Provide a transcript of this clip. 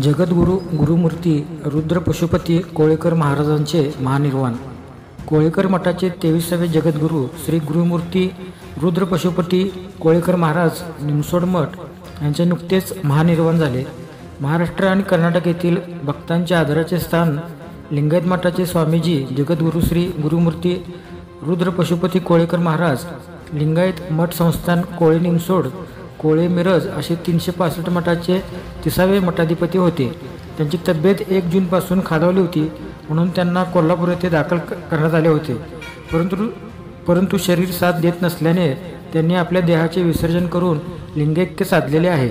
जगद्गुरू गुरुमूर्ती रुद्र पशुपती कोळेकर महाराजांचे महानिर्वाण. कोळेकर मठाचे 23वे जगद्गुरू श्री गुरुमूर्ती रुद्र पशुपती कोळेकर महाराज निमसोड मठ यांचे नुकतेच महानिर्वाण झाले. महाराष्ट्र आणि कर्नाटक येथील भक्तांच्या आदराचे स्थान लिंगायत मठाचे स्वामीजी जगद्गुरू श्री गुरुमूर्ती रुद्र पशुपती कोळेकर महाराज लिंगायत मठ संस्थान कोळे निमसोड कोळे मिरज असे 365 मठाचे 30वे मठाधिपती होते. त्यांची तब्येत 1 जूनपासून खालावली होती, म्हणून त्यांना कोल्हापूर येथे दाखल करण्यात आले होते. परंतु शरीर साथ देत नसल्याने त्यांनी आपल्या देहाचे विसर्जन करून लिंगैक्य साधलेले आहे.